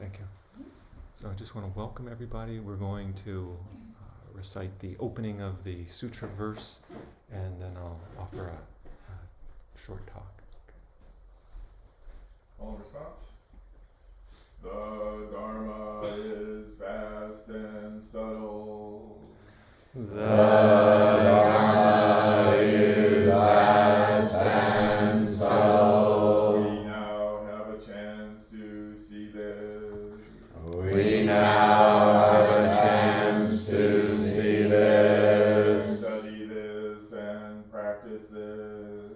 Thank you. So I just want to welcome everybody. We're going to recite the opening of the sutra verse, and then I'll offer a short talk. All response? The Dharma is vast and subtle. The Dharma is vast and subtle. We now have a chance to see this. We now have a chance to see this. Study this and practice this.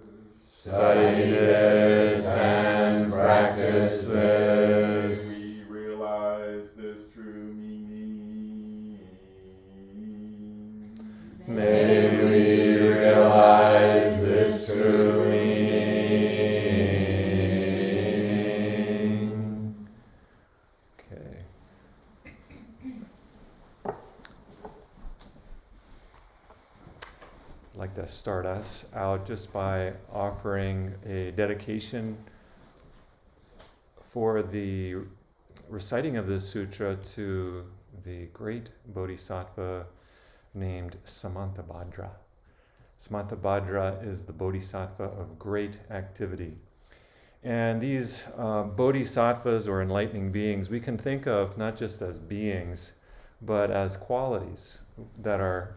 Study this and practice this. We realize this true meaning. May we realize this true meaning. Okay. I'd like to start us out just by offering a dedication for the reciting of this sutra to the great Bodhisattva named Samantabhadra. Samantabhadra is the Bodhisattva of great activity. And these Bodhisattvas, or enlightening beings, we can think of not just as beings, but as qualities that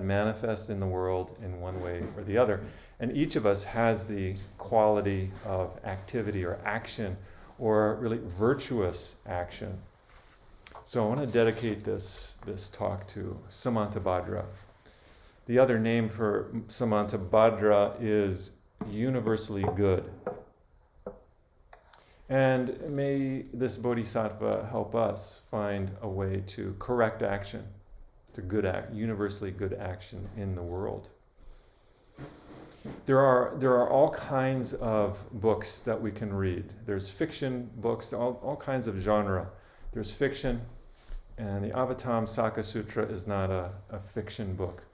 manifest in the world in one way or the other. And each of us has the quality of activity or action, or really virtuous action. So I want to dedicate this talk to Samantabhadra. The other name for Samantabhadra is universally good. And may this Bodhisattva help us find a way to correct action, to universally good action in the world. There are all kinds of books that we can read. There's fiction books, all kinds of genre. There's fiction, and the Avatamsaka Sutra is not a fiction book.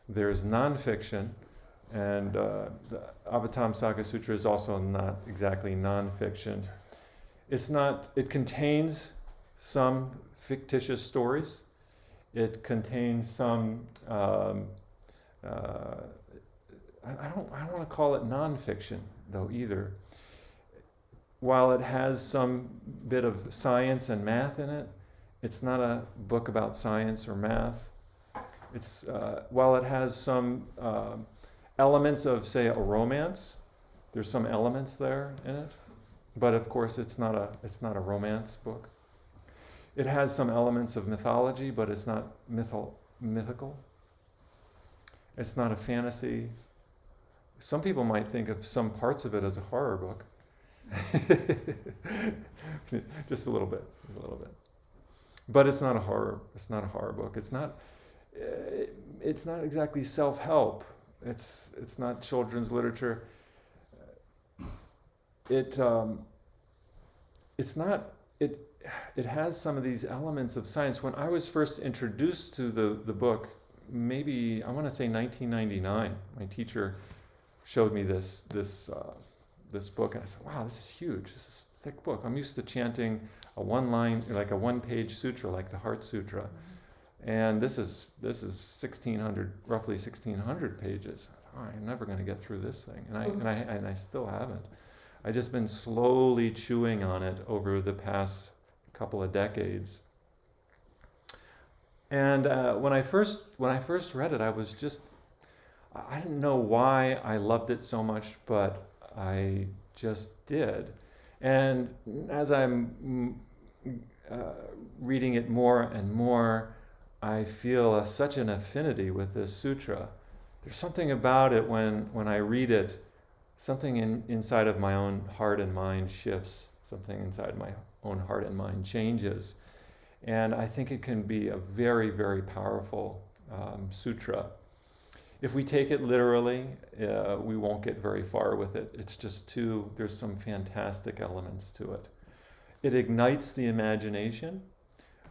There's nonfiction, and the Avatamsaka Sutra is also not exactly nonfiction. It contains some fictitious stories. It contains some, I don't want to call it nonfiction, though, either. While it has some bit of science and math in it, it's not a book about science or math. While it has some elements of, say, a romance, there's some elements there in it, but of course it's not a romance book. It has some elements of mythology, but it's not mythical. It's not a fantasy. Some people might think of some parts of it as a horror book. Just a little bit. But it's not a horror book. It's not exactly self-help. It's not children's literature. It has some of these elements of science. When I was first introduced to the book, maybe I want to say 1999, my teacher showed me this book, and I said, "Wow, this is huge. This is a thick book. I'm used to chanting a one-page sutra, like the Heart Sutra, and this is roughly 1,600 pages. I thought, I'm never going to get through this thing, and I still haven't. I've just been slowly chewing on it over the past couple of decades. And when I first read it, I didn't know why I loved it so much, but I just did. And as I'm reading it more and more, I feel such an affinity with this sutra. There's something about it when I read it, something inside of my own heart and mind shifts, something inside my own heart and mind changes. And I think it can be a very, very powerful sutra. If we take it literally, we won't get very far with it. It's just there's some fantastic elements to it. It ignites the imagination,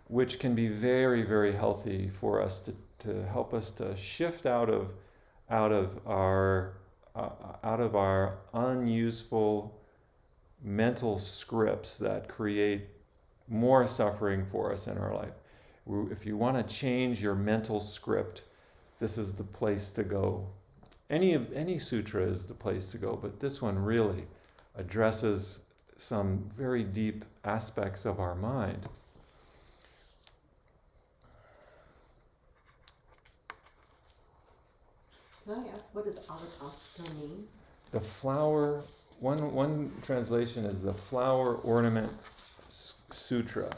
which can be very, very healthy for us to help us to shift out of our unuseful mental scripts that create more suffering for us in our life. If you want to change your mental script, this is the place to go. Any sutra is the place to go, but this one really addresses some very deep aspects of our mind. Can I ask, what does Avatamsaka mean? The flower, one translation is the Flower Ornament Sutra.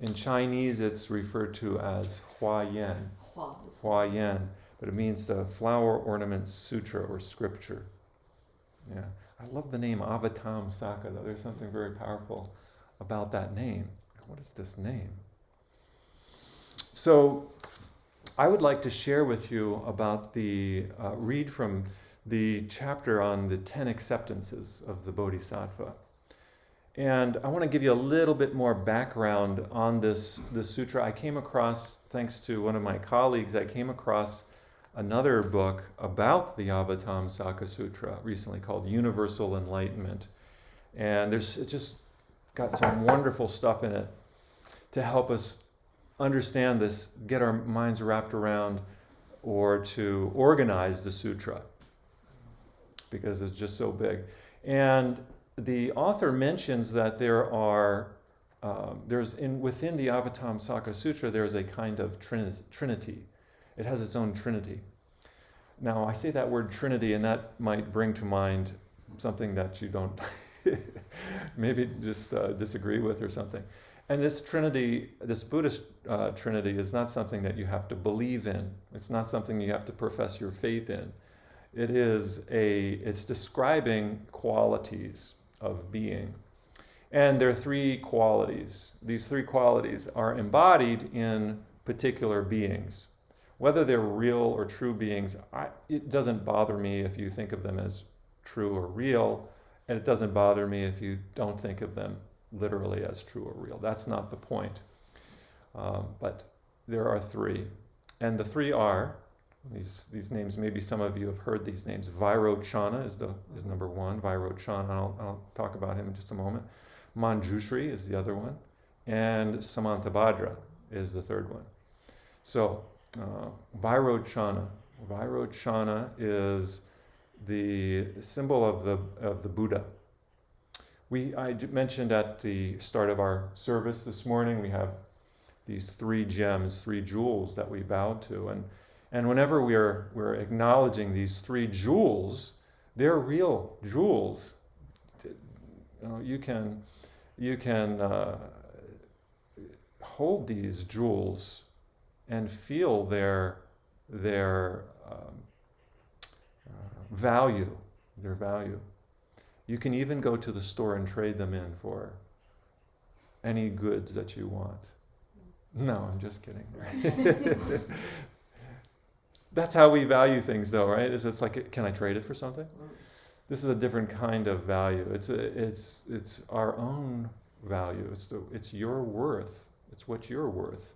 In Chinese, it's referred to as Hua Yan. Hua Yan, but it means the Flower Ornament Sutra or Scripture. Yeah, I love the name Avatamsaka, though. There's something very powerful about that name. What is this name? So, I would like to share with you about read from the chapter on the 10 acceptances of the Bodhisattva. And I want to give you a little bit more background on this sutra. I came across, thanks to one of my colleagues, I came across another book about the Avatamsaka Sutra recently called Universal Enlightenment. And it just got some wonderful stuff in it to help us understand this, get our minds wrapped around, or to organize the sutra, because it's just so big. And the author mentions that within the Avatamsaka Sutra, there's a kind of trinity. It has its own trinity. Now, I say that word trinity, and that might bring to mind something that you don't maybe just disagree with or something. And this trinity, this Buddhist trinity, is not something that you have to believe in. It's not something you have to profess your faith in. It's describing qualities of being. And there are three qualities. These three qualities are embodied in particular beings. Whether they're real or true beings, it doesn't bother me if you think of them as true or real, and it doesn't bother me if you don't think of them literally as true or real. That's not the point. But there are three. And the three are, these names, maybe some of you have heard these names. Vairochana is number one. Vairochana, I'll talk about him in just a moment. Manjushri is the other one. And Samantabhadra is the third one. So, Vairochana. Vairochana is the symbol of the Buddha. I mentioned at the start of our service this morning, we have these three gems, three jewels that we bow to. And whenever we're acknowledging these three jewels, they're real jewels. You can hold these jewels and feel their value. Their value. You can even go to the store and trade them in for any goods that you want. No, I'm just kidding. That's how we value things, though, right? It's like, can I trade it for something? This is a different kind of value. It's our own value. It's your worth. It's what you're worth.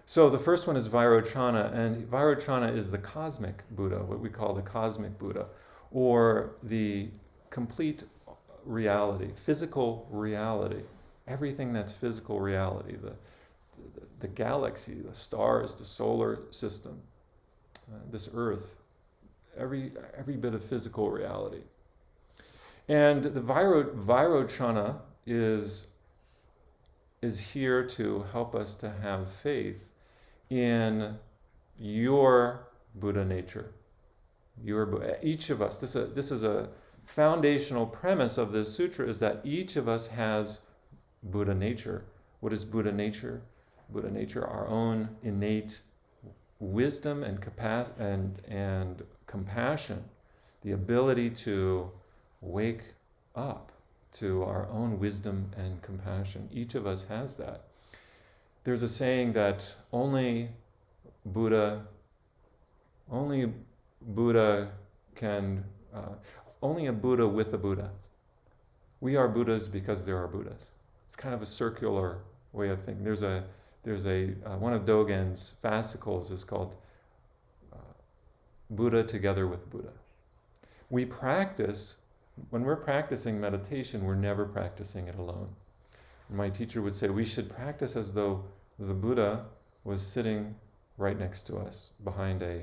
So the first one is Vairochana, and Vairochana is the cosmic Buddha, what we call the cosmic Buddha, or the complete reality, physical reality. Everything that's physical reality, the galaxy, the stars, the solar system, this earth, every bit of physical reality. And the Vairochana is here to help us to have faith in your Buddha nature. Each of us, this is a foundational premise of this sutra, is that each of us has Buddha nature. What is Buddha nature? Buddha nature, our own innate wisdom and compassion, the ability to wake up to our own wisdom and compassion. Each of us has that. There's a saying that only a Buddha with a Buddha. We are Buddhas because there are Buddhas. It's kind of a circular way of thinking. There's a one of Dogen's fascicles is called Buddha together with Buddha. We practice When we're practicing meditation, we're never practicing it alone. My teacher would say we should practice as though the Buddha was sitting right next to us behind a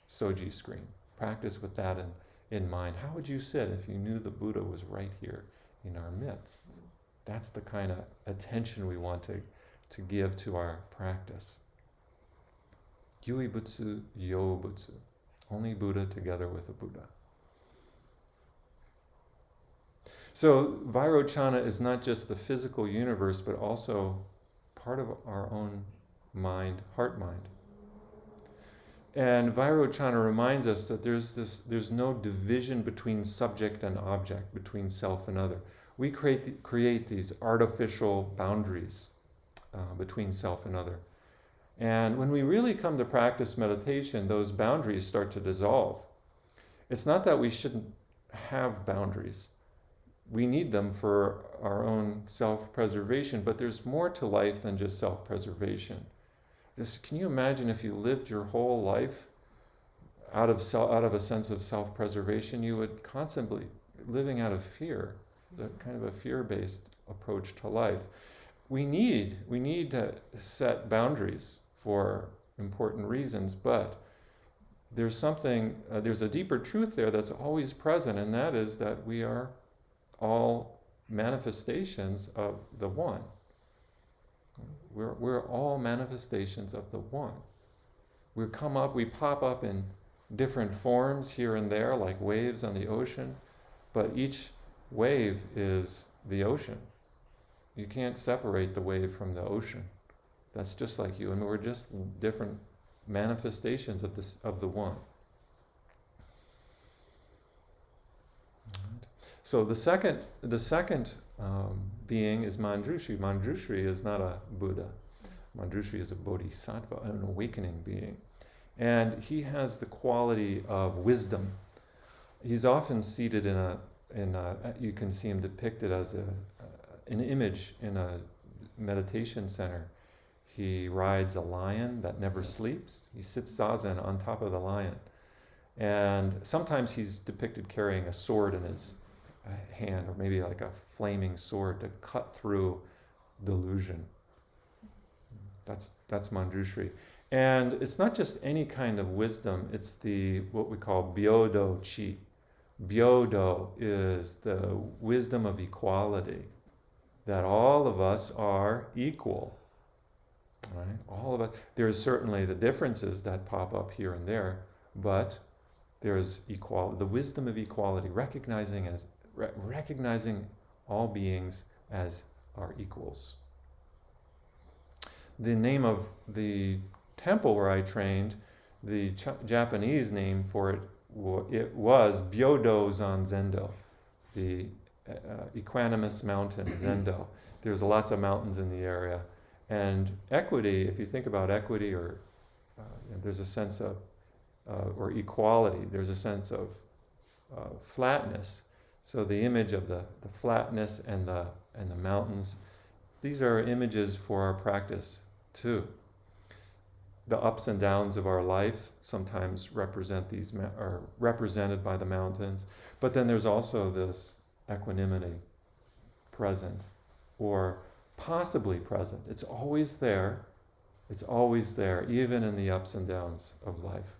soji screen. Practice with that in mind. How would you sit if you knew the Buddha was right here in our midst? That's the kind of attention we want to give to our practice. Yui Butsu, Yo Butsu. Only Buddha together with a Buddha. So Vairochana is not just the physical universe, but also part of our own mind, heart-mind. And Vairochana reminds us that there's no division between subject and object, between self and other. We create these artificial boundaries between self and other. And when we really come to practice meditation, those boundaries start to dissolve. It's not that we shouldn't have boundaries. We need them for our own self-preservation, but there's more to life than just self-preservation. Can you imagine if you lived your whole life out of a sense of self-preservation? You would constantly living out of fear, that kind of a fear-based approach to life. We need to set boundaries for important reasons, but there's a deeper truth there that's always present, and that is that we are all manifestations of the One. We're all manifestations of the One. We pop up in different forms here and there, like waves on the ocean, but each wave is the ocean. You can't separate the wave from the ocean. That's just like you, and we're just different manifestations of the One. So the second being is Manjushri. Manjushri is not a Buddha. Manjushri is a Bodhisattva, an awakening being. And he has the quality of wisdom. He's often seated you can see him depicted as an image in a meditation center. He rides a lion that never sleeps. He sits Zazen on top of the lion. And sometimes he's depicted carrying a sword in his hand, or maybe like a flaming sword to cut through delusion. That's Manjushri. And it's not just any kind of wisdom, it's what we call Byodo Chi. Byodo is the wisdom of equality, that all of us are equal. Right? All of us. There's certainly the differences that pop up here and there, but there's equality, the wisdom of equality, recognizing all beings as our equals. The name of the temple where I trained, the Japanese name for it was Byodo Zendo, the equanimous mountain, Zendo. There's lots of mountains in the area. And equity, if you think about equity, or there's a sense of, or equality, there's a sense of flatness. So the image of the flatness and the mountains, these are images for our practice too. The ups and downs of our life sometimes are represented by the mountains, but then there's also this equanimity present, or possibly present. It's always there, even in the ups and downs of life.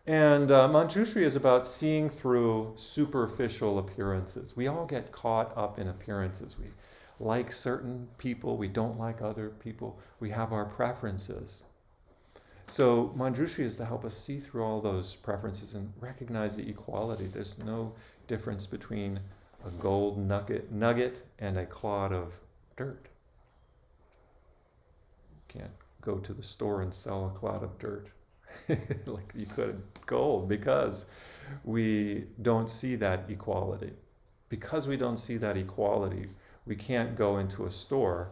And Manjushri is about seeing through superficial appearances. We all get caught up in appearances. We like certain people, we don't like other people. We have our preferences. So Manjushri is to help us see through all those preferences and recognize the equality. There's no difference between a gold nugget and a clod of dirt. You can't go to the store and sell a clod of dirt like you could gold, because we don't see that equality. Because we don't see that equality, we can't go into a store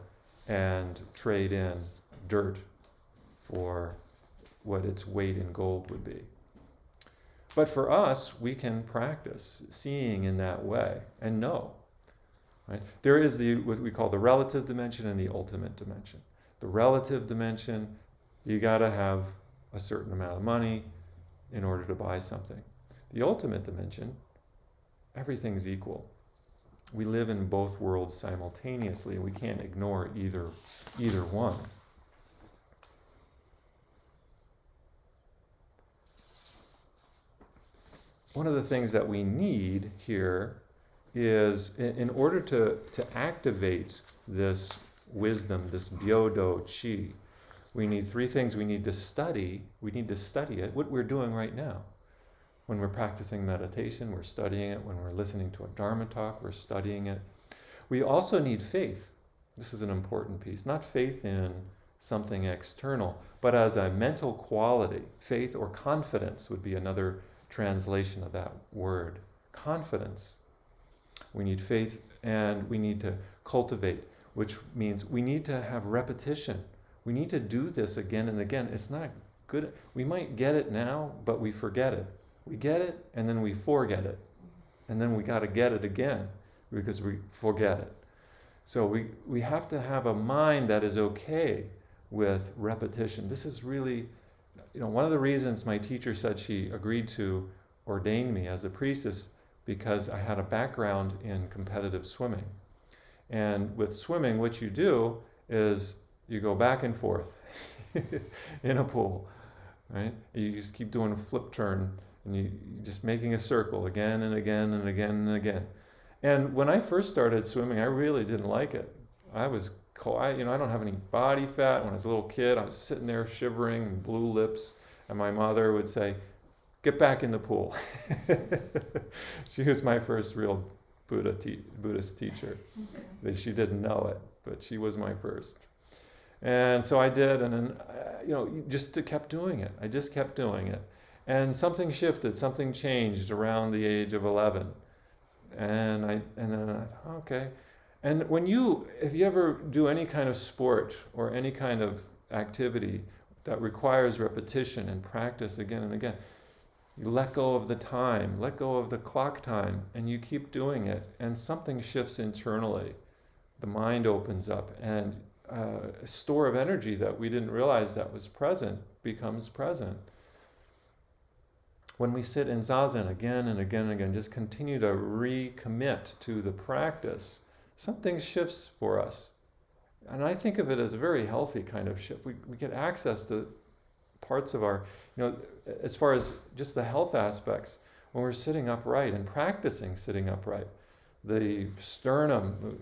and trade in dirt for what its weight in gold would be. But for us, we can practice seeing in that way and know. Right? There is what we call the relative dimension and the ultimate dimension. The relative dimension, you got to have a certain amount of money in order to buy something. The ultimate dimension, everything's equal. We live in both worlds simultaneously, and we can't ignore either one. One of the things that we need here is, in order to activate this wisdom, this Byodo Chi, we need three things. We need to study it, what we're doing right now. When we're practicing meditation, we're studying it. When we're listening to a Dharma talk, we're studying it. We also need faith. This is an important piece. Not faith in something external, but as a mental quality. Faith or confidence would be another translation of that word. Confidence. We need faith, and we need to cultivate, which means we need to have repetition. We need to do this again and again. It's not good. We might get it now, but we forget it. We get it, and then we forget it. And then we got to get it again because we forget it. So we have to have a mind that is okay with repetition. This is really, one of the reasons my teacher said she agreed to ordain me as a priestess, because I had a background in competitive swimming. And with swimming, what you do is you go back and forth in a pool, right? You just keep doing a flip turn, and you're just making a circle again and again and again and again. And when I first started swimming, I really didn't like it. I was cold. I don't have any body fat. When I was a little kid, I was sitting there shivering, blue lips, and my mother would say, "Get back in the pool." She was my first real Buddhist teacher. She didn't know it, but she was my first. And so I did, and then, just kept doing it. I just kept doing it. And something shifted, something changed around the age of 11. And then okay. And if you ever do any kind of sport or any kind of activity that requires repetition and practice again and again, you let go of the time, let go of the clock time, and you keep doing it, and something shifts internally. The mind opens up, and a store of energy that we didn't realize that was present becomes present. When we sit in Zazen again and again and again, just continue to recommit to the practice, something shifts for us. And I think of it as a very healthy kind of shift. We get access to parts of our, as far as just the health aspects, when we're sitting upright and practicing sitting upright, the sternum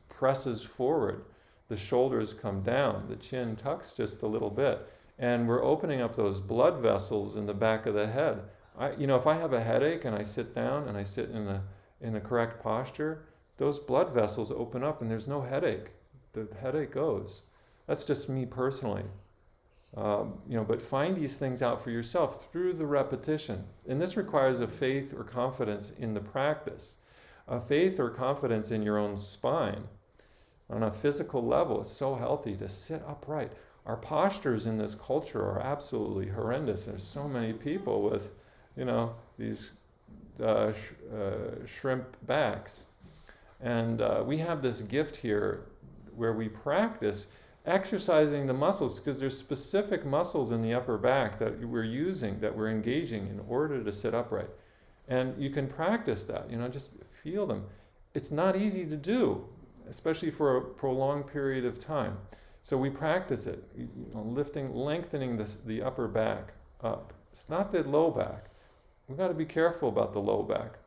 presses forward, the shoulders come down, the chin tucks just a little bit, and we're opening up those blood vessels in the back of the head. If I have a headache and I sit down and I sit in a correct posture, those blood vessels open up and there's no headache. The headache goes. That's just me personally. But find these things out for yourself through the repetition. And this requires a faith or confidence in the practice, a faith or confidence in your own spine. On a physical level, it's so healthy to sit upright. Our postures in this culture are absolutely horrendous. There's so many people with, these shrimp backs. And we have this gift here where we practice exercising the muscles, because there's specific muscles in the upper back that we're using, that we're engaging in order to sit upright. And you can practice that, just feel them. It's not easy to do, especially for a prolonged period of time. So we practice it, lengthening the upper back up. It's not the low back. We've got to be careful about the low back.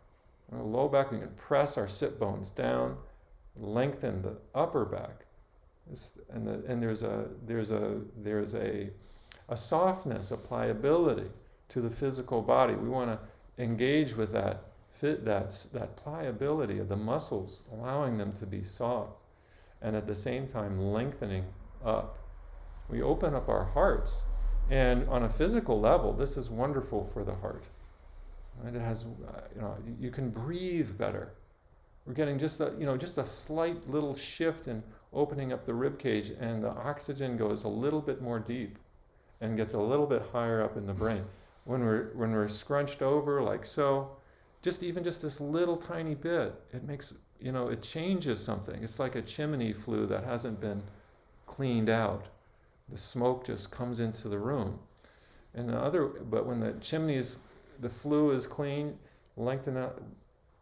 On the low back, we can press our sit bones down, lengthen the upper back. And there's a softness, a pliability to the physical body. We want to engage with that pliability of the muscles, allowing them to be soft, and at the same time lengthening up. We open up our hearts, and on a physical level, this is wonderful for the heart. Right? It has, you can breathe better. We're getting just a slight little shift in opening up the rib cage, and the oxygen goes a little bit more deep and gets a little bit higher up in the brain. When we're scrunched over like so, just this little tiny bit, it makes, it changes something. It's like a chimney flue that hasn't been cleaned out. The smoke just comes into the room. But when the chimney is the flu is clean, lengthen out,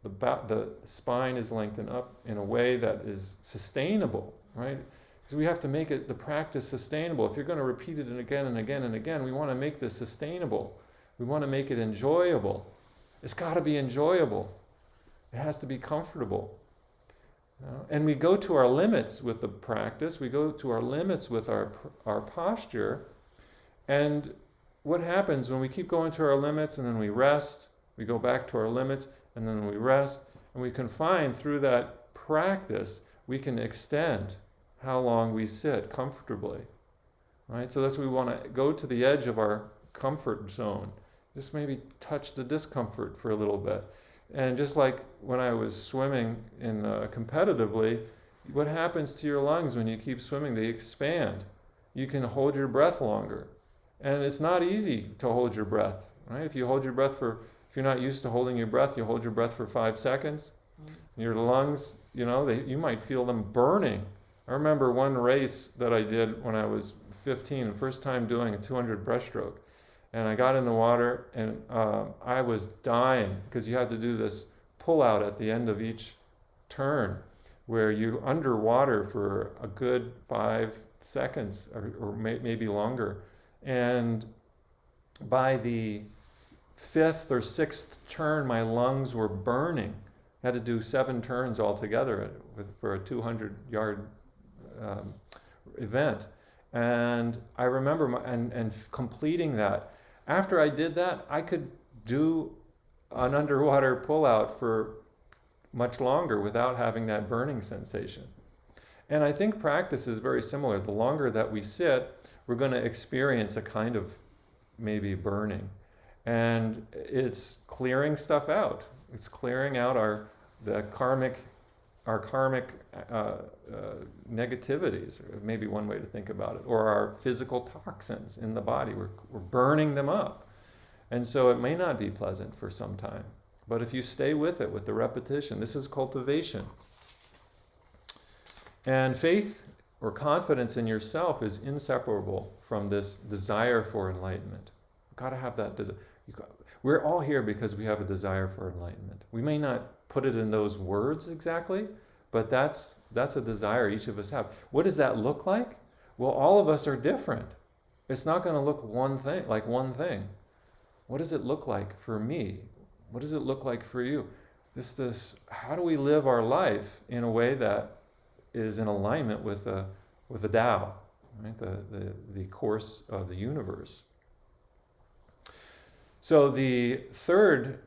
the spine is lengthened up in a way that is sustainable, right? Because we have to make the practice sustainable. If you're going to repeat it again and again and again, we want to make this sustainable. We want to make it enjoyable. It's got to be enjoyable. It has to be comfortable. And we go to our limits with the practice. We go to our limits with our posture. And what happens when we keep going to our limits and then we rest, we go back to our limits and then we rest, and we can find through that practice, we can extend how long we sit comfortably. Right? So that's what we want to go to the edge of our comfort zone. Just maybe touch the discomfort for a little bit. And just like when I was swimming competitively, what happens to your lungs when you keep swimming? They expand. You can hold your breath longer. And it's not easy to hold your breath, right? If you hold your breath if you're not used to holding your breath, you hold your breath for 5 seconds. Your lungs, you might feel them burning. I remember one race that I did when I was 15, the first time doing a 200 breaststroke. And I got in the water and I was dying because you had to do this pull out at the end of each turn where you're underwater for a good 5 seconds or maybe longer. And by the 5th or 6th turn, my lungs were burning. I had to do 7 turns altogether for a 200-yard event. And I remember and completing that. After I did that, I could do an underwater pullout for much longer without having that burning sensation. And I think practice is very similar. The longer that we sit, we're going to experience a kind of maybe burning. And it's clearing stuff out. It's clearing out our karmic negativities, or maybe one way to think about it, or our physical toxins in the body. We're burning them up. And so it may not be pleasant for some time. But if you stay with it, with the repetition, this is cultivation. And faith or confidence in yourself is inseparable from this desire for enlightenment. You've got to have that desire. We're all here because we have a desire for enlightenment. We may not put it in those words exactly, but that's a desire each of us have. What does that look like? Well, all of us are different. It's not going to look like one thing. What does it look like for me? What does it look like for you? How do we live our life in a way that is in alignment with the Tao, right? The course of the universe. So the third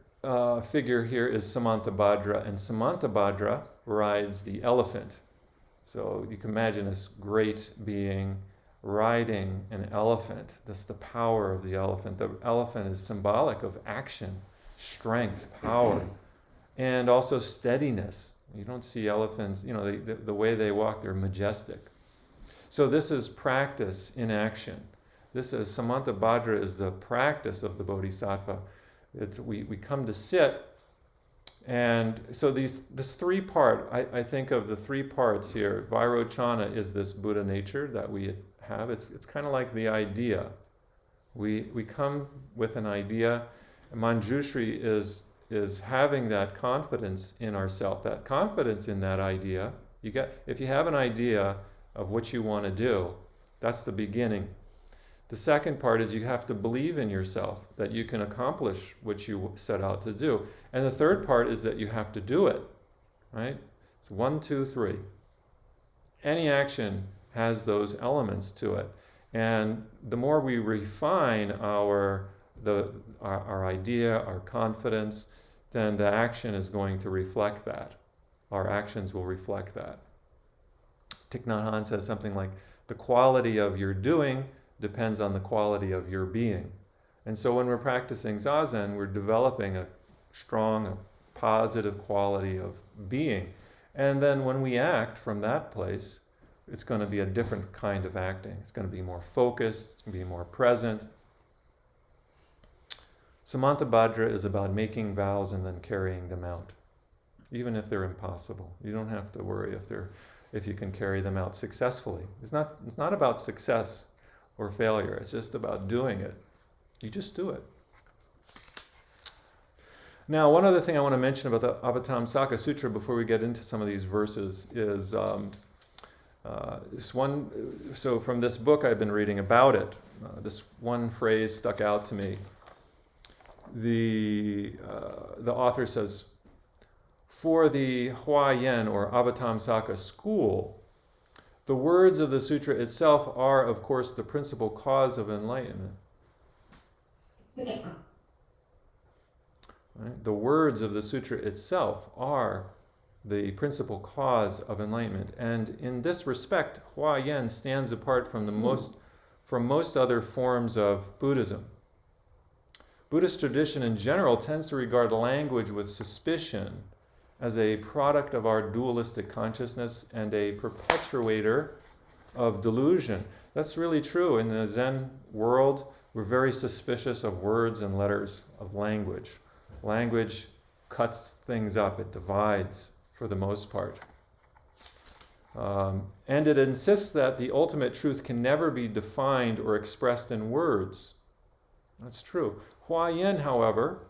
figure here is Samantabhadra, and Samantabhadra rides the elephant. So you can imagine this great being riding an elephant. That's the power of the elephant. The elephant is symbolic of action, strength, power, and also steadiness. You don't see elephants, the way they walk, they're majestic. So this is practice in action. This is Samantabhadra is the practice of the Bodhisattva. We come to sit, and so this 3-part, I think of the 3 parts here. Vairochana is this Buddhanature that we have. It's kind of like the idea. We come with an idea. Manjushri is having that confidence in ourself, that confidence in that idea. If you have an idea of what you want to do, that's the beginning. The second part is you have to believe in yourself, that you can accomplish what you set out to do. And the third part is that you have to do it, right? It's 1, 2, 3. Any action has those elements to it. And the more we refine our idea, our confidence, then the action is going to reflect that. Our actions will reflect that. Thich Nhat Hanh says something like, the quality of your doing depends on the quality of your being. And so when we're practicing Zazen, we're developing a strong, a positive quality of being. And then when we act from that place, it's going to be a different kind of acting. It's going to be more focused, it's going to be more present. Samantabhadra is about making vows and then carrying them out, even if they're impossible. You don't have to worry if you can carry them out successfully. It's not about success or failure. It's just about doing it. You just do it. Now, one other thing I want to mention about the Avatamsaka Sutra before we get into some of these verses is this one. So from this book I've been reading about it, this one phrase stuck out to me. The author says, for the Huayan or Avatamsaka school, the words of the sutra itself are, of course, the principal cause of enlightenment. Right? The words of the sutra itself are the principal cause of enlightenment. And in this respect, Huayan stands apart from most other forms of Buddhism. Buddhist tradition in general tends to regard language with suspicion as a product of our dualistic consciousness and a perpetuator of delusion. That's really true. In the Zen world, we're very suspicious of words and letters, of language. Language cuts things up, it divides for the most part. And it insists that the ultimate truth can never be defined or expressed in words. That's true. Huayan, however,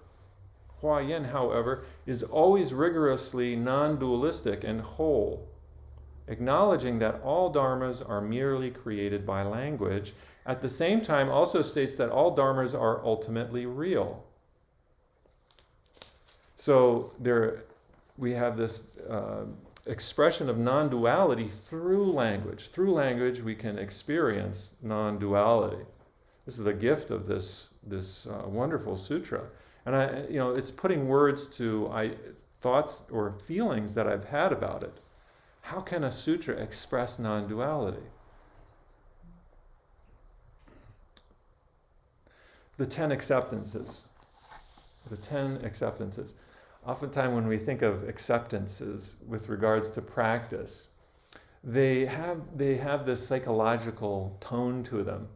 is always rigorously non-dualistic and whole, acknowledging that all dharmas are merely created by language. At the same time, also states that all dharmas are ultimately real. So we have this expression of non-duality through language. Through language, we can experience non-duality. This is the gift of this wonderful sutra, and it's putting words to thoughts or feelings that I've had about it. How can a sutra express non-duality? The 10 acceptances. Oftentimes when we think of acceptances with regards to practice, they have this psychological tone to them,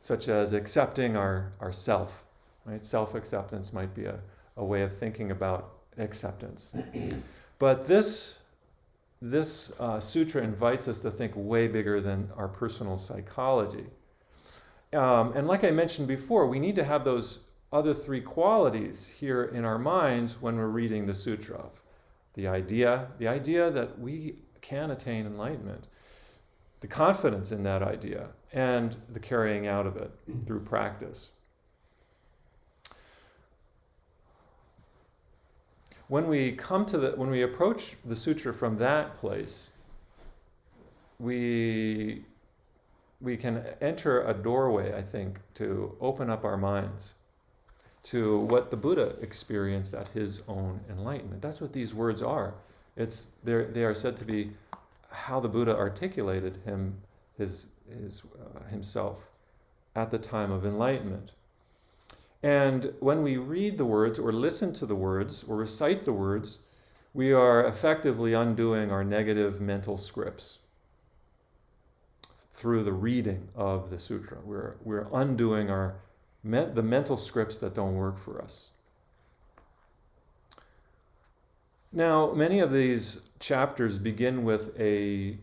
such as accepting our self. Right? Self-acceptance might be a way of thinking about acceptance. But this sutra invites us to think way bigger than our personal psychology. And like I mentioned before, we need to have those other three qualities here in our minds when we're reading the sutra. The idea that we can attain enlightenment, the confidence in that idea, and the carrying out of it through practice. When we approach the sutra from that place, we can enter a doorway, I think, to open up our minds to what the Buddha experienced at his own enlightenment. That's what these words are. They are said to be how the Buddha articulated himself at the time of enlightenment. And when we read the words or listen to the words or recite the words, we are effectively undoing our negative mental scripts through the reading of the sutra. We're undoing the mental scripts that don't work for us. Now, many of these chapters begin with a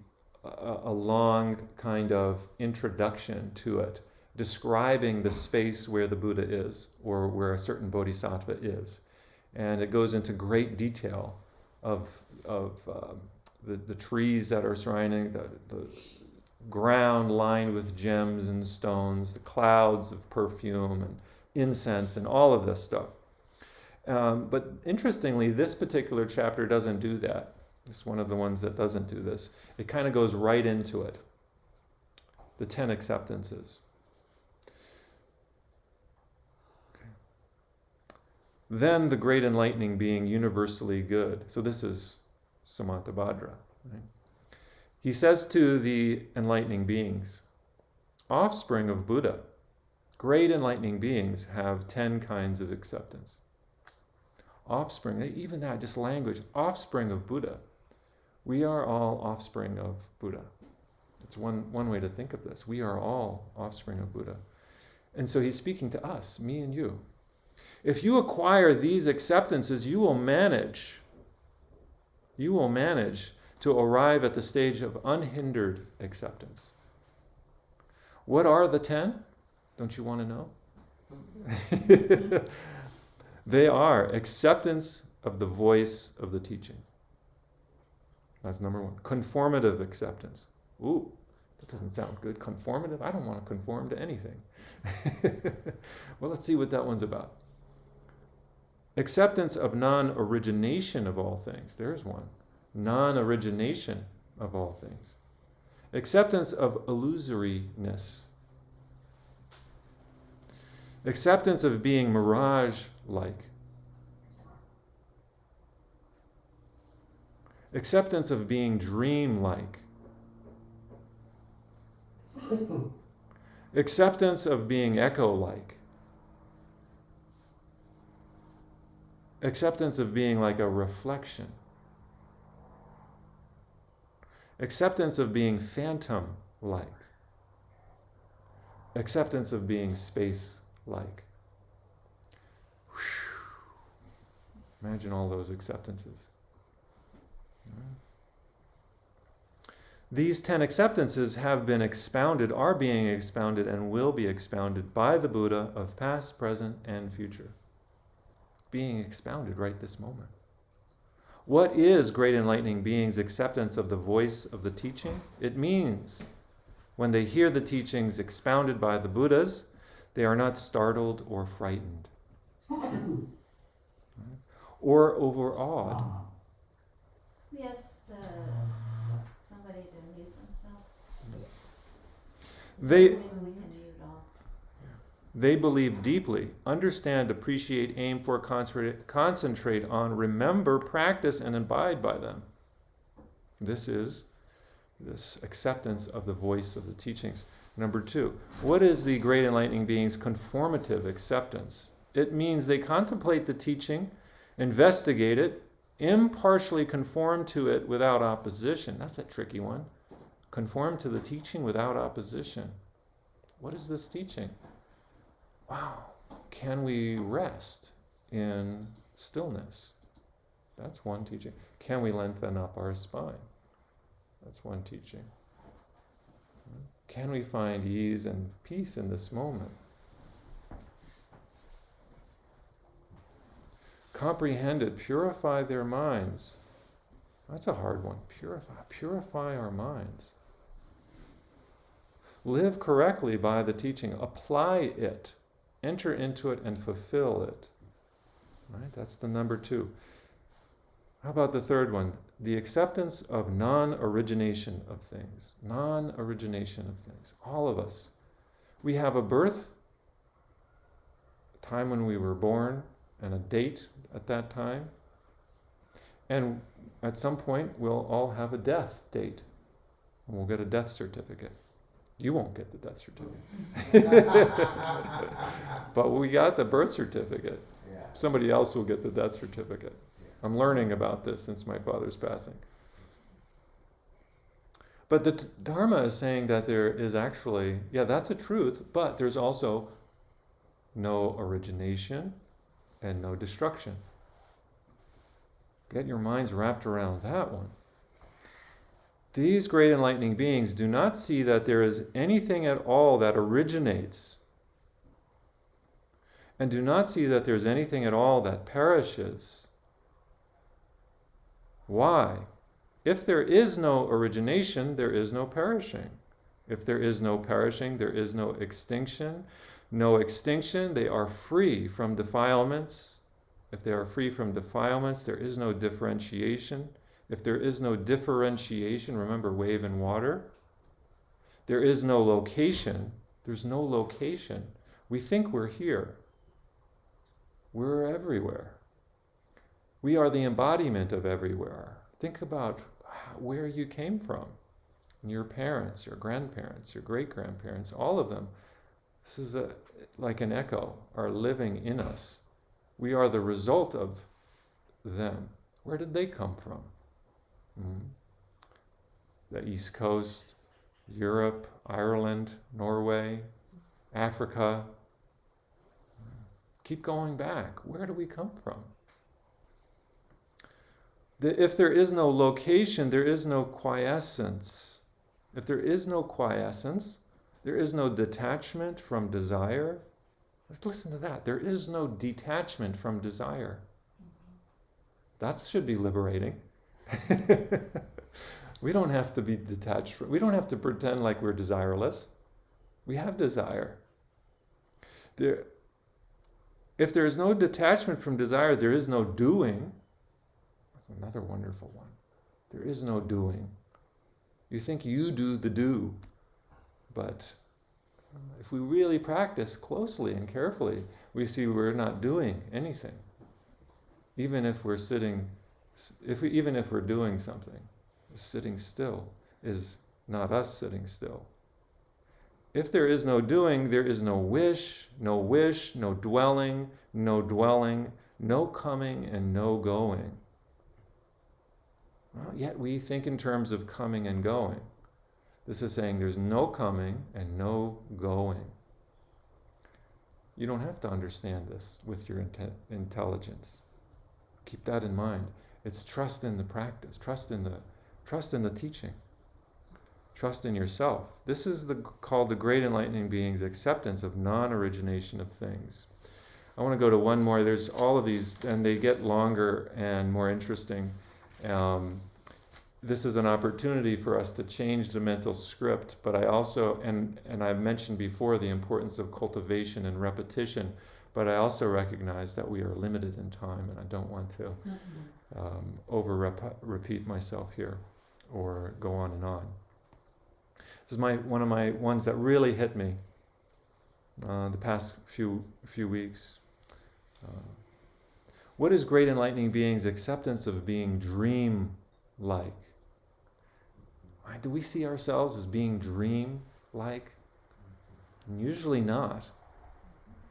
long kind of introduction to it, describing the space where the Buddha is, or where a certain bodhisattva is. And it goes into great detail of the trees that are surrounding, the ground lined with gems and stones, the clouds of perfume and incense and all of this stuff. But interestingly, this particular chapter doesn't do that. It's one of the ones that doesn't do this. It kind of goes right into it. The 10 acceptances. Okay. Then the great enlightening being universally good. So this is Samantabhadra. Right? He says to the enlightening beings, offspring of Buddha, great enlightening beings have 10 kinds of acceptance. Offspring, even that, just language, offspring of Buddha. We are all offspring of Buddha. That's one way to think of this. We are all offspring of Buddha. And so he's speaking to us, me and you. If you acquire these acceptances, you will manage to arrive at the stage of unhindered acceptance. What are the 10? Don't you want to know? They are acceptance of the voice of the teaching. That's number one. Conformative acceptance. Ooh, that doesn't sound good. Conformative? I don't want to conform to anything. Well, let's see what that one's about. Acceptance of non-origination of all things. There's one. Non-origination of all things. Acceptance of illusoriness. Acceptance of being mirage-like. Acceptance of being dreamlike. Acceptance of being echo-like. Acceptance of being like a reflection. Acceptance of being phantom-like. Acceptance of being space-like. Imagine all those acceptances. These 10 acceptances have been expounded, are being expounded, and will be expounded by the Buddha of past, present, and future. Being expounded right this moment. What is great enlightening beings' acceptance of the voice of the teaching? It means when they hear the teachings expounded by the Buddhas, they are not startled or frightened or overawed. Yes, somebody to mute themselves. They Maybe we can mute all. They believe deeply, understand, appreciate, aim for, concentrate on, remember, practice, and abide by them. This is this acceptance of the voice of the teachings. Number 2, what is the great enlightening being's conformative acceptance? It means they contemplate the teaching, investigate it, impartially conform to it without opposition. That's a tricky one. Conform to the teaching without opposition. What is this teaching? Wow, can we rest in stillness? That's one teaching. Can we lengthen up our spine? That's one teaching. Can we find ease and peace in this moment? Comprehend it, purify their minds. That's a hard one. Purify our minds. Live correctly by the teaching. Apply it. Enter into it and fulfill it. Right? That's the number 2. How about the third one? The acceptance of non-origination of things. Non-origination of things. All of us. We have a birth, a time when we were born, and a date at that time. And at some point, we'll all have a death date. And we'll get a death certificate. You won't get the death certificate. But we got the birth certificate. Yeah. Somebody else will get the death certificate. Yeah. I'm learning about this since my father's passing. But the Dharma is saying that there is actually, that's a truth, but there's also no origination and no destruction. Get your minds wrapped around that one. These great enlightening beings do not see that there is anything at all that originates, and do not see that there is anything at all that perishes. Why? If there is no origination, there is no perishing. If there is no perishing, there is no extinction. No extinction, they are free from defilements. If they are free from defilements, there is no differentiation. If there is no differentiation, remember wave and water, there is no location. There's no location. We think we're here. We're everywhere. We are the embodiment of everywhere. Think about where you came from. Your parents, your grandparents, your great-grandparents, all of them. This is like an echo, are living in us. We are the result of them. Where did they come from? The East Coast, Europe, Ireland, Norway, Africa. Keep going back. Where do we come from? If there is no location, there is no quiescence. If there is no quiescence, there is no detachment from desire. Let's listen to that. There is no detachment from desire. That should be liberating. We don't have to be detached from, we don't have to pretend like we're desireless. We have desire. If there is no detachment from desire, there is no doing. That's another wonderful one. There is no doing. You think you do the do, but if we really practice closely and carefully, we see we're not doing anything. Even if we're sitting, even if we're doing something, sitting still is not us sitting still. If there is no doing, there is no wish, no dwelling, no coming, and no going. Well, yet we think in terms of coming and going. This is saying there's no coming and no going. You don't have to understand this with your intelligence. Keep that in mind. It's trust in the practice, trust in the teaching, trust in yourself. This is called the great enlightening being's acceptance of non-origination of things. I want to go to one more. There's all of these, and they get longer and more interesting. This is an opportunity for us to change the mental script, but I also, and I've mentioned before the importance of cultivation and repetition, but I also recognize that we are limited in time, and I don't want to repeat myself here or go on and on. This is one of my ones that really hit me the past few weeks. What is great enlightening being's acceptance of being dream-like? Do we see ourselves as being dream-like? Usually not.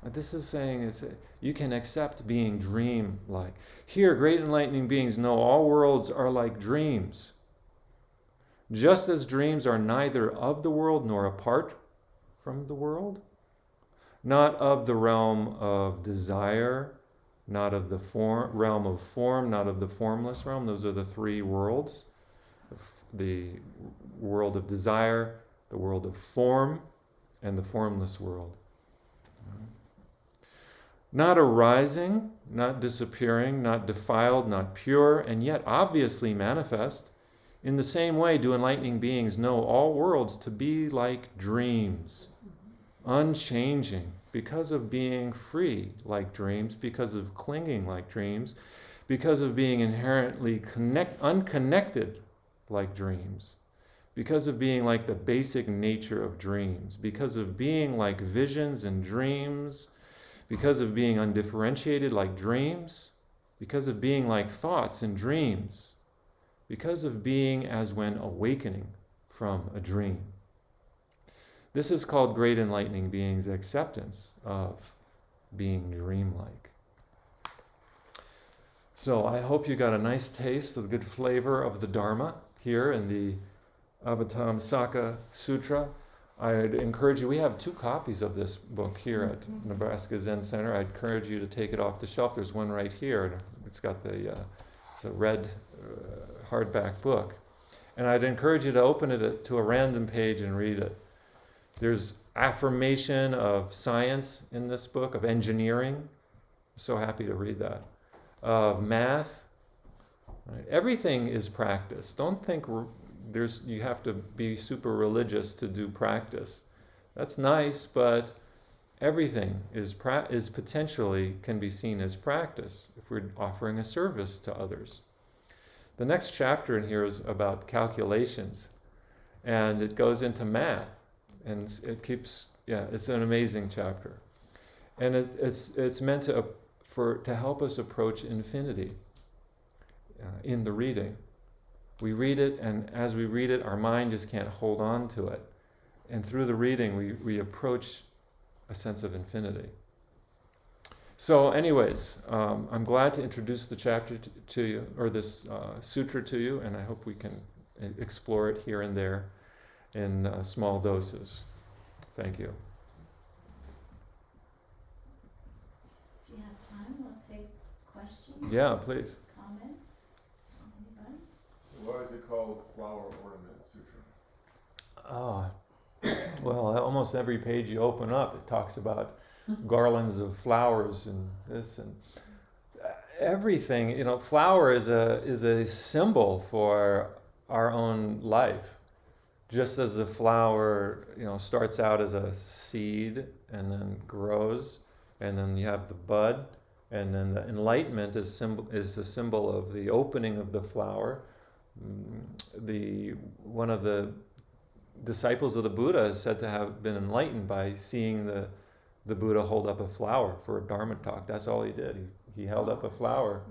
This is saying you can accept being dream-like. Here, great enlightening beings know all worlds are like dreams. Just as dreams are neither of the world nor apart from the world, not of the realm of desire, not of the realm of form, not of the formless realm. Those are the three worlds. The world of desire, the world of form, and the formless world. Not arising, not disappearing, not defiled, not pure, and yet obviously manifest. In the same way do enlightening beings know all worlds to be like dreams, unchanging, because of being free like dreams, because of clinging like dreams, because of being inherently unconnected like dreams, because of being like the basic nature of dreams, because of being like visions and dreams, because of being undifferentiated like dreams, because of being like thoughts and dreams, because of being as when awakening from a dream. This is called great enlightening being's acceptance of being dreamlike. So I hope you got a nice taste of the good flavor of the Dharma here in the Avatamsaka Sutra. I'd encourage you, we have 2 copies of this book here at Nebraska Zen Center. I'd encourage you to take it off the shelf. There's one right here. It's got it's a red hardback book. And I'd encourage you to open it to a random page and read it. There's affirmation of science in this book, of engineering. So happy to read that. Math. Right? Everything is practice. Don't think you have to be super religious to do practice. That's nice, but everything is potentially can be seen as practice if we're offering a service to others. The next chapter in here is about calculations, and it goes into math, and it's an amazing chapter, and it's meant to help us approach infinity in the reading. We read it, and as we read it, our mind just can't hold on to it. And through the reading, we approach a sense of infinity. So anyways, I'm glad to introduce the chapter to you, or this sutra to you, and I hope we can explore it here and there in small doses. Thank you. If you have time, we'll take questions. Yeah, please. Comments? Anybody? So why is it called Flower Ornament Sutra? Well, almost every page you open up, it talks about garlands of flowers and this and everything. You know, flower is a symbol for our own life. Just as a flower, you know, starts out as a seed and then grows, and then you have the bud, and then the enlightenment is the symbol of the opening of the flower. One of the disciples of the Buddha is said to have been enlightened by seeing the Buddha hold up a flower for a Dharma talk. That's all he did. He held up a flower,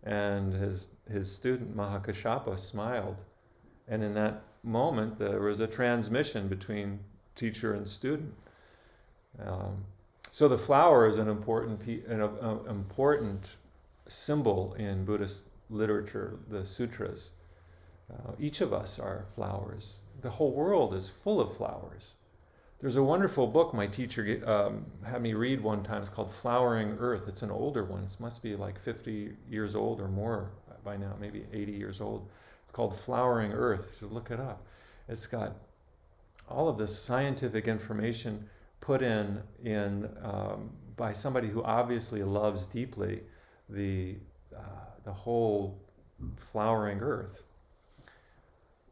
and his student Mahakashapa smiled, and in that moment there was a transmission between teacher and student. So the flower is an important symbol in Buddhist literature, the sutras. Each of us are flowers. The whole world is full of flowers. There's a wonderful book my teacher had me read one time. It's called Flowering Earth. It's an older one. It must be like 50 years old or more by now, maybe 80 years old. It's called Flowering Earth. You should look it up. It's got all of this scientific information put in by somebody who obviously loves deeply the whole flowering earth.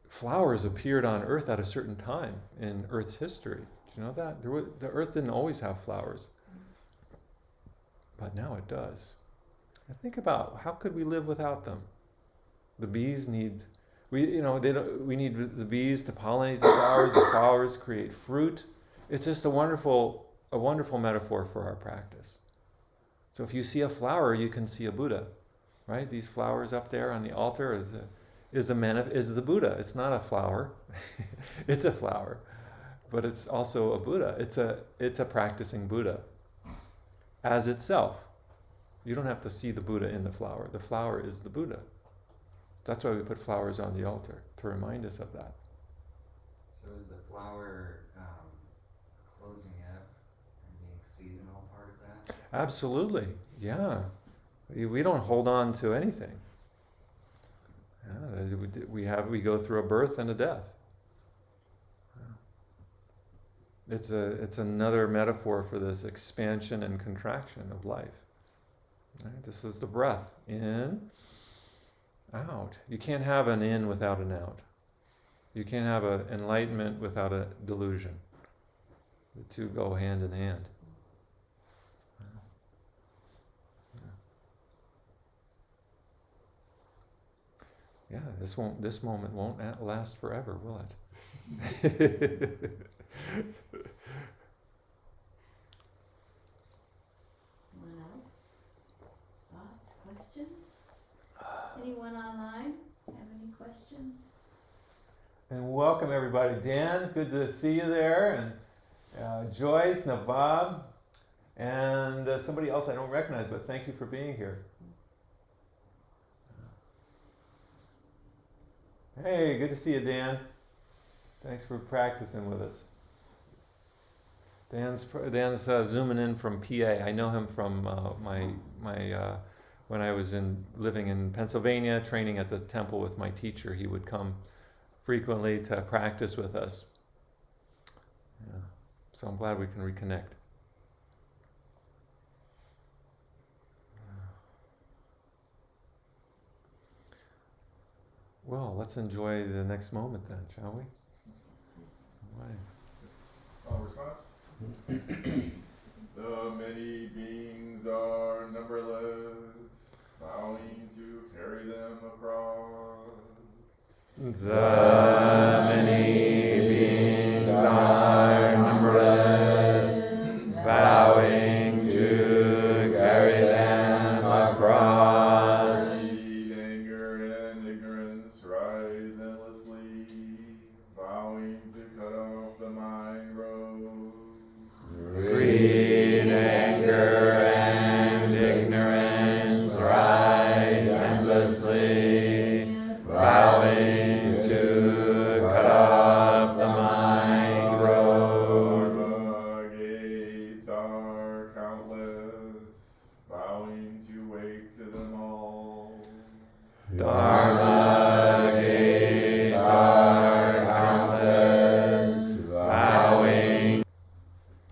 Flowers appeared on Earth at a certain time in Earth's history. Did you know that? The Earth didn't always have flowers, but now it does. And think about how could we live without them? The bees need we need the bees to pollinate the flowers. The flowers create fruit. It's just a wonderful metaphor for our practice. So if you see a flower, you can see a Buddha, right? These flowers up there on the altar is the Buddha. It's not a flower. It's a flower, but it's also a Buddha. It's a practicing Buddha as itself. You don't have to see the Buddha in the flower. The flower is the Buddha. That's why we put flowers on the altar, to remind us of that. So is the flower closing up and being seasonal part of that? Absolutely, yeah. We don't hold on to anything. Yeah, we go through a birth and a death. It's another metaphor for this expansion and contraction of life. Right? This is the breath. In, out. You can't have an in without an out. You can't have an enlightenment without a delusion. The two go hand in hand. Yeah, this moment won't last forever, will it? Anyone else? Thoughts, questions? Anyone online have any questions? And welcome everybody. Dan, good to see you there. And Joyce, Nabab, and somebody else I don't recognize, but thank you for being here. Hey, good to see you, Dan. Thanks for practicing with us. Dan's zooming in from PA. I know him from my when I was living in Pennsylvania, training at the temple with my teacher. He would come frequently to practice with us. Yeah. So I'm glad we can reconnect. Well, let's enjoy the next moment then, shall we? All right. Response? The many beings are numberless, bowing to carry them across. The many beings are numberless, bowing to carry them across. Greed, anger, and ignorance rise endlessly, vowing to cut off the mind road. Greed, anger, and ignorance rise endlessly, vowing to cut off the mind road. Dharma gates are countless, vowing to wake to them all. Dharma